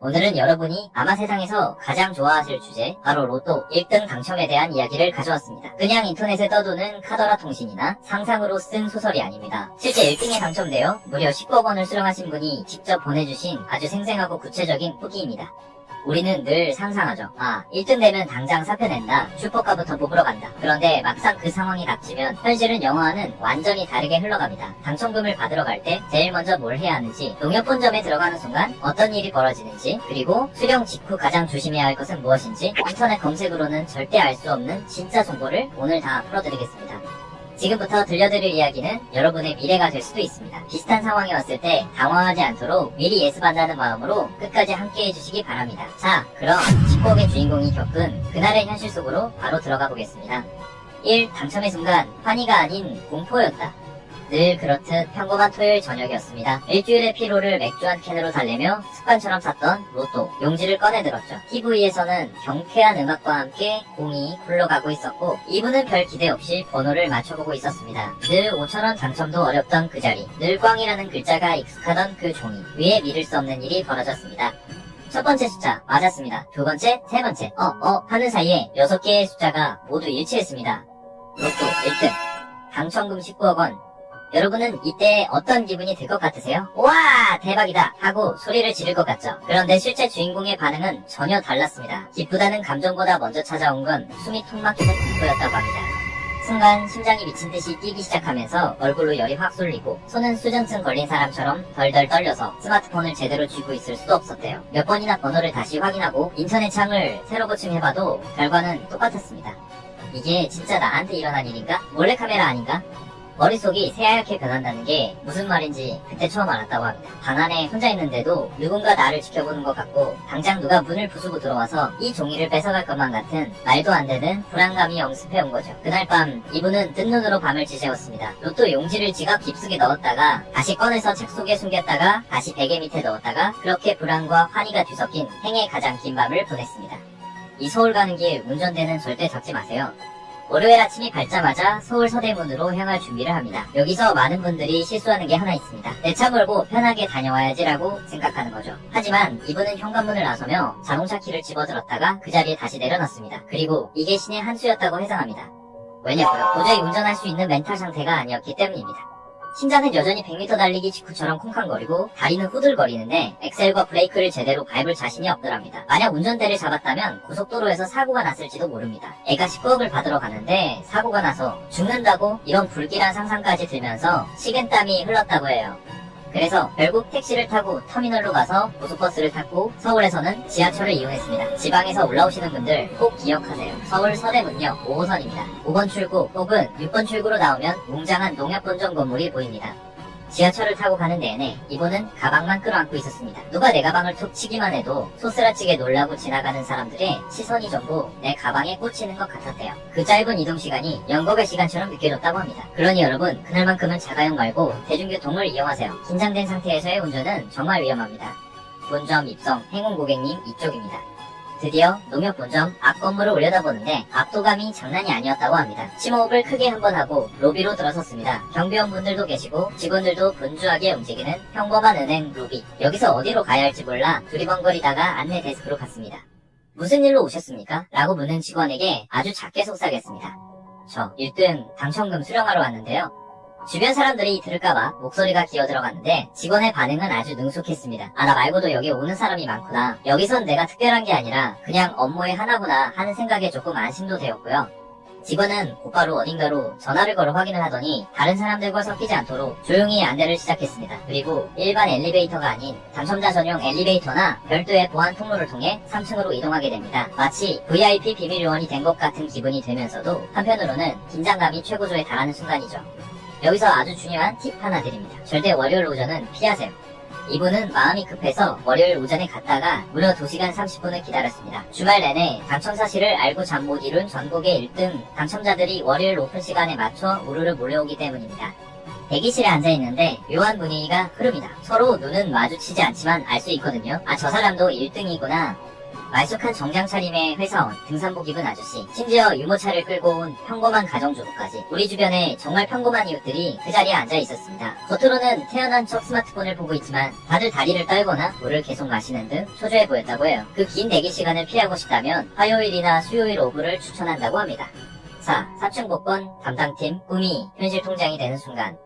오늘은 여러분이 아마 세상에서 가장 좋아하실 주제, 바로 로또 1등 당첨에 대한 이야기를 가져왔습니다. 그냥 인터넷에 떠도는 카더라 통신이나 상상으로 쓴 소설이 아닙니다. 실제 1등에 당첨되어 무려 10억 원을 수령하신 분이 직접 보내주신 아주 생생하고 구체적인 후기입니다. 우리는 늘 상상하죠. 1등 되면 당장 사표 낸다. 슈퍼카부터 뽑으러 간다. 그런데 막상 그 상황이 닥치면 현실은 영화와는 완전히 다르게 흘러갑니다. 당첨금을 받으러 갈 때 제일 먼저 뭘 해야 하는지, 농협본점에 들어가는 순간 어떤 일이 벌어지는지, 그리고 수령 직후 가장 조심해야 할 것은 무엇인지 인터넷 검색으로는 절대 알 수 없는 진짜 정보를 오늘 다 풀어드리겠습니다. 지금부터 들려드릴 이야기는 여러분의 미래가 될 수도 있습니다. 비슷한 상황이 왔을 때 당황하지 않도록 미리 예습한다는 마음으로 끝까지 함께 해주시기 바랍니다. 자, 그럼 10억의 주인공이 겪은 그날의 현실 속으로 바로 들어가 보겠습니다. 1. 당첨의 순간 환희가 아닌 공포였다. 늘 그렇듯 평범한 토요일 저녁이었습니다. 일주일의 피로를 맥주 한 캔으로 달래며 습관처럼 샀던 로또 용지를 꺼내들었죠. TV에서는 경쾌한 음악과 함께 공이 굴러가고 있었고 이분은 별 기대 없이 번호를 맞춰보고 있었습니다. 늘 5,000원 당첨도 어렵던 그 자리, 늘 꽝이라는 글자가 익숙하던 그 종이 위에 믿을 수 없는 일이 벌어졌습니다. 첫 번째 숫자 맞았습니다. 두 번째, 세 번째 하는 사이에 6개의 숫자가 모두 일치했습니다. 로또 1등 당첨금 19억 원. 여러분은 이때 어떤 기분이 들 것 같으세요? 와, 대박이다 하고 소리를 지를 것 같죠? 그런데 실제 주인공의 반응은 전혀 달랐습니다. 기쁘다는 감정보다 먼저 찾아온 건 숨이 턱 막히는 공포였다고 합니다. 순간 심장이 미친듯이 뛰기 시작하면서 얼굴로 열이 확 쏠리고 손은 수전증 걸린 사람처럼 덜덜 떨려서 스마트폰을 제대로 쥐고 있을 수도 없었대요. 몇 번이나 번호를 다시 확인하고 인터넷 창을 새로 고침해봐도 결과는 똑같았습니다. 이게 진짜 나한테 일어난 일인가? 몰래카메라 아닌가? 머릿속이 새하얗게 변한다는 게 무슨 말인지 그때 처음 알았다고 합니다. 방 안에 혼자 있는데도 누군가 나를 지켜보는 것 같고 당장 누가 문을 부수고 들어와서 이 종이를 뺏어갈 것만 같은 말도 안 되는 불안감이 엄습해온 거죠. 그날 밤 이분은 뜬 눈으로 밤을 지새웠습니다. 로또 용지를 지갑 깊숙이 넣었다가 다시 꺼내서 책 속에 숨겼다가 다시 베개 밑에 넣었다가 그렇게 불안과 환희가 뒤섞인 생애 가장 긴 밤을 보냈습니다. 이 서울 가는 길 운전대는 절대 잡지 마세요. 월요일 아침이 밝자마자 서울 서대문으로 향할 준비를 합니다. 여기서 많은 분들이 실수하는 게 하나 있습니다. 내 차 몰고 편하게 다녀와야지라고 생각하는 거죠. 하지만 이분은 현관문을 나서며 자동차 키를 집어들었다가 그 자리에 다시 내려놨습니다. 그리고 이게 신의 한 수였다고 회상합니다. 왜냐고요? 도저히 운전할 수 있는 멘탈 상태가 아니었기 때문입니다. 심장은 여전히 100m 달리기 직후처럼 쿵쾅거리고 다리는 후들거리는데 엑셀과 브레이크를 제대로 밟을 자신이 없더랍니다. 만약 운전대를 잡았다면 고속도로에서 사고가 났을지도 모릅니다. 애가 19억을 받으러 가는데 사고가 나서 죽는다고 이런 불길한 상상까지 들면서 식은땀이 흘렀다고 해요. 그래서 결국 택시를 타고 터미널로 가서 고속버스를 탔고 서울에서는 지하철을 이용했습니다. 지방에서 올라오시는 분들 꼭 기억하세요. 서울 서대문역 5호선입니다. 5번 출구 혹은 6번 출구로 나오면 웅장한 농협본점 건물이 보입니다. 지하철을 타고 가는 내내 이분은 가방만 끌어안고 있었습니다. 누가 내 가방을 툭 치기만 해도 소스라치게 놀라고 지나가는 사람들의 시선이 전부 내 가방에 꽂히는 것 같았대요. 그 짧은 이동 시간이 연극의 시간처럼 느껴졌다고 합니다. 그러니 여러분, 그날만큼은 자가용 말고 대중교통을 이용하세요. 긴장된 상태에서의 운전은 정말 위험합니다. 본점 입성 행운 고객님 이쪽입니다. 드디어 농협본점 앞 건물을 올려다보는데 압도감이 장난이 아니었다고 합니다. 심호흡을 크게 한번 하고 로비로 들어섰습니다. 경비원분들도 계시고 직원들도 분주하게 움직이는 평범한 은행 로비. 여기서 어디로 가야 할지 몰라 두리번거리다가 안내 데스크로 갔습니다. 무슨 일로 오셨습니까? 라고 묻는 직원에게 아주 작게 속삭였습니다. 저 1등 당첨금 수령하러 왔는데요. 주변 사람들이 들을까봐 목소리가 기어들어갔는데 직원의 반응은 아주 능숙했습니다. 나 말고도 여기 오는 사람이 많구나. 여기선 내가 특별한 게 아니라 그냥 업무의 하나구나 하는 생각에 조금 안심도 되었고요. 직원은 곧바로 어딘가로 전화를 걸어 확인을 하더니 다른 사람들과 섞이지 않도록 조용히 안내를 시작했습니다. 그리고 일반 엘리베이터가 아닌 당첨자 전용 엘리베이터나 별도의 보안 통로를 통해 3층으로 이동하게 됩니다. 마치 VIP 비밀 요원이 된 것 같은 기분이 들면서도 한편으로는 긴장감이 최고조에 달하는 순간이죠. 여기서 아주 중요한 팁 하나 드립니다. 절대 월요일 오전은 피하세요. 이분은 마음이 급해서 월요일 오전에 갔다가 무려 2시간 30분을 기다렸습니다. 주말 내내 당첨 사실을 알고 잠 못 이룬 전국의 1등 당첨자들이 월요일 오픈 시간에 맞춰 우르르 몰려오기 때문입니다. 대기실에 앉아있는데 묘한 분위기가 흐릅니다. 서로 눈은 마주치지 않지만 알 수 있거든요. 저 사람도 1등이구나. 말쑥한 정장 차림의 회사원, 등산복 입은 아저씨, 심지어 유모차를 끌고 온 평범한 가정주부까지 우리 주변에 정말 평범한 이웃들이 그 자리에 앉아 있었습니다. 겉으로는 태어난 척 스마트폰을 보고 있지만 다들 다리를 떨거나 물을 계속 마시는 등 초조해 보였다고 해요. 그 긴 대기 시간을 피하고 싶다면 화요일이나 수요일 오후를 추천한다고 합니다. 4. 4층 복권 담당팀 꿈이 현실 통장이 되는 순간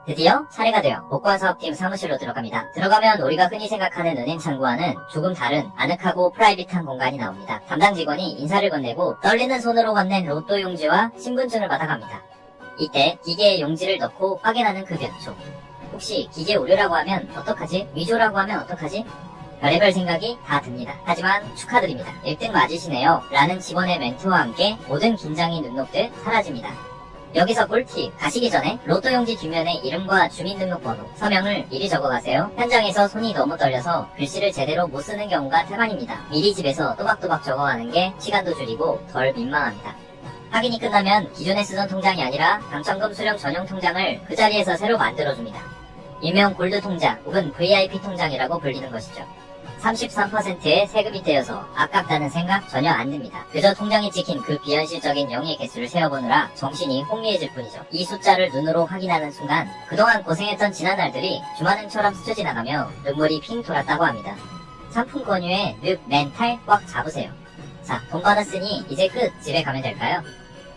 드디어 차례가 되어 복권사업팀 사무실로 들어갑니다. 들어가면 우리가 흔히 생각하는 은행 창구와는 조금 다른 아늑하고 프라이빗한 공간이 나옵니다. 담당 직원이 인사를 건네고 떨리는 손으로 건넨 로또 용지와 신분증을 받아갑니다. 이때 기계에 용지를 넣고 확인하는 그 몇 초. 혹시 기계 오류라고 하면 어떡하지? 위조라고 하면 어떡하지? 별의별 생각이 다 듭니다. 하지만 축하드립니다. 1등 맞으시네요. 라는 직원의 멘트와 함께 모든 긴장이 눈녹듯 사라집니다. 여기서 꿀팁, 가시기 전에 로또 용지 뒷면에 이름과 주민등록번호, 서명을 미리 적어가세요. 현장에서 손이 너무 떨려서 글씨를 제대로 못 쓰는 경우가 태반입니다. 미리 집에서 또박또박 적어가는 게 시간도 줄이고 덜 민망합니다. 확인이 끝나면 기존에 쓰던 통장이 아니라 당첨금 수령 전용 통장을 그 자리에서 새로 만들어줍니다. 일명 골드 통장 혹은 VIP 통장이라고 불리는 것이죠. 33%의 세금이 떼여서 아깝다는 생각 전혀 안 듭니다. 그저 통장에 찍힌 그 비현실적인 영의 개수를 세어보느라 정신이 혼미해질 뿐이죠. 이 숫자를 눈으로 확인하는 순간 그동안 고생했던 지난 날들이 주마등처럼 스쳐 지나가며 눈물이 핑 돌았다고 합니다. 상품 권유에 늪, 멘탈 꽉 잡으세요. 자, 돈 받았으니 이제 끝! 집에 가면 될까요?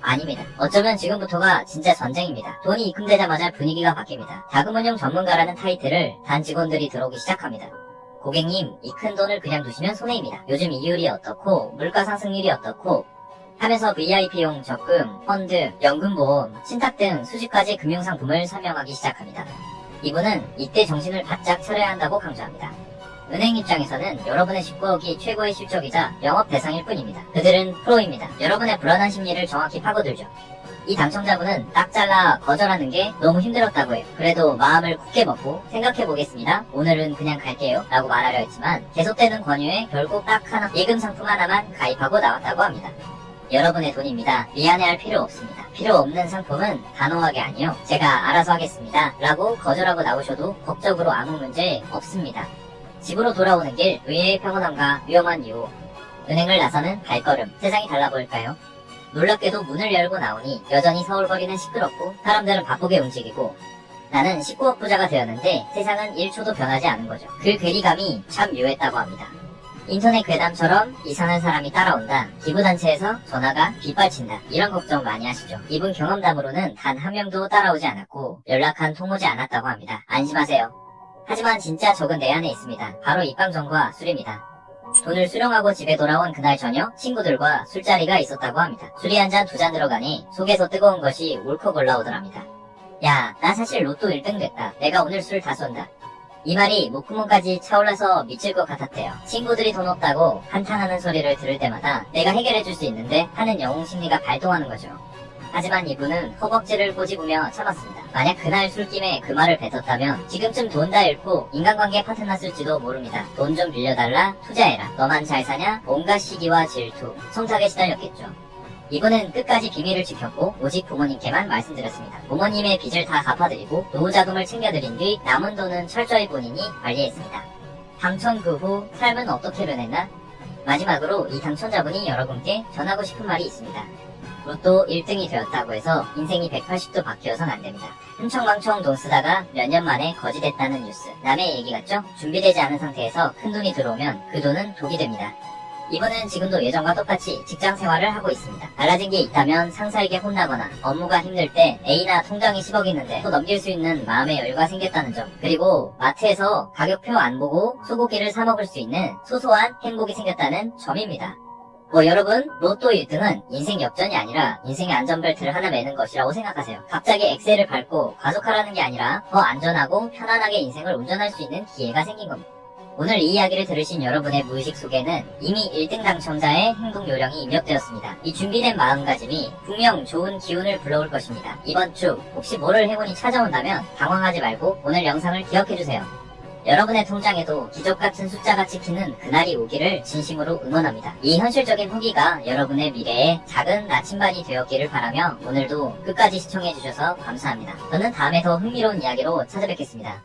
아닙니다. 어쩌면 지금부터가 진짜 전쟁입니다. 돈이 입금되자마자 분위기가 바뀝니다. 자금운용 전문가라는 타이틀을 단 직원들이 들어오기 시작합니다. 고객님, 이 큰 돈을 그냥 두시면 손해입니다. 요즘 이율이 어떻고 물가 상승률이 어떻고 하면서 VIP용 적금, 펀드, 연금보험, 신탁 등 수십 가지 금융상품을 설명하기 시작합니다. 이분은 이때 정신을 바짝 차려야 한다고 강조합니다. 은행 입장에서는 여러분의 19억이 최고의 실적이자 영업 대상일 뿐입니다. 그들은 프로입니다. 여러분의 불안한 심리를 정확히 파고들죠. 이 당첨자분은 딱 잘라 거절하는 게 너무 힘들었다고 해요. 그래도 마음을 굳게 먹고 생각해보겠습니다. 오늘은 그냥 갈게요. 라고 말하려 했지만 계속되는 권유에 결국 딱 하나, 예금 상품 하나만 가입하고 나왔다고 합니다. 여러분의 돈입니다. 미안해할 필요 없습니다. 필요 없는 상품은 단호하게 아니요. 제가 알아서 하겠습니다. 라고 거절하고 나오셔도 법적으로 아무 문제 없습니다. 집으로 돌아오는 길, 의외의 평온함과 위험한 유혹. 은행을 나서는 발걸음. 세상이 달라 보일까요? 놀랍게도 문을 열고 나오니 여전히 서울거리는 시끄럽고 사람들은 바쁘게 움직이고 나는 19억 부자가 되었는데 세상은 1초도 변하지 않은 거죠. 그 괴리감이 참 묘했다고 합니다. 인터넷 괴담처럼 이상한 사람이 따라온다. 기부단체에서 전화가 빗발친다. 이런 걱정 많이 하시죠. 이분 경험담으로는 단 한 명도 따라오지 않았고 연락한 통오지 않았다고 합니다. 안심하세요. 하지만 진짜 적은 내 안에 있습니다. 바로 입방정과 술입니다. 돈을 수령하고 집에 돌아온 그날 저녁 친구들과 술자리가 있었다고 합니다. 술이 한 잔 두 잔 들어가니 속에서 뜨거운 것이 울컥 올라오더랍니다. 야, 나 사실 로또 1등 됐다. 내가 오늘 술 다 쏜다. 이 말이 목구멍까지 차올라서 미칠 것 같았대요. 친구들이 돈 없다고 한탄하는 소리를 들을 때마다 내가 해결해줄 수 있는데 하는 영웅 심리가 발동하는 거죠. 하지만 이분은 허벅지를 꼬집으며 참았습니다. 만약 그날 술김에 그 말을 뱉었다면 지금쯤 돈 다 잃고 인간관계 파탄 났을지도 모릅니다. 돈 좀 빌려달라, 투자해라, 너만 잘 사냐, 온갖 시기와 질투, 성탁에 시달렸겠죠. 이분은 끝까지 비밀을 지켰고 오직 부모님께만 말씀드렸습니다. 부모님의 빚을 다 갚아드리고 노후자금을 챙겨드린 뒤 남은 돈은 철저히 본인이 관리했습니다. 당첨 그 후 삶은 어떻게 변했나? 마지막으로 이 당첨자분이 여러분께 전하고 싶은 말이 있습니다. 로또 1등이 되었다고 해서 인생이 180도 바뀌어선 안됩니다. 흥청망청 돈 쓰다가 몇 년 만에 거지됐다는 뉴스. 남의 얘기 같죠? 준비되지 않은 상태에서 큰 돈이 들어오면 그 돈은 독이 됩니다. 이분은 지금도 예전과 똑같이 직장 생활을 하고 있습니다. 달라진 게 있다면 상사에게 혼나거나 업무가 힘들 때 A나 통장에 10억 있는데 또 넘길 수 있는 마음의 여유가 생겼다는 점. 그리고 마트에서 가격표 안 보고 소고기를 사 먹을 수 있는 소소한 행복이 생겼다는 점입니다. 여러분, 로또 1등은 인생 역전이 아니라 인생의 안전벨트를 하나 매는 것이라고 생각하세요. 갑자기 엑셀을 밟고 과속하라는 게 아니라 더 안전하고 편안하게 인생을 운전할 수 있는 기회가 생긴 겁니다. 오늘 이 이야기를 들으신 여러분의 무의식 속에는 이미 1등 당첨자의 행동 요령이 입력되었습니다. 이 준비된 마음가짐이 분명 좋은 기운을 불러올 것입니다. 이번 주 혹시 모를 행운이 찾아온다면 당황하지 말고 오늘 영상을 기억해주세요. 여러분의 통장에도 기적같은 숫자가 찍히는 그날이 오기를 진심으로 응원합니다. 이 현실적인 후기가 여러분의 미래에 작은 나침반이 되었기를 바라며 오늘도 끝까지 시청해주셔서 감사합니다. 저는 다음에 더 흥미로운 이야기로 찾아뵙겠습니다.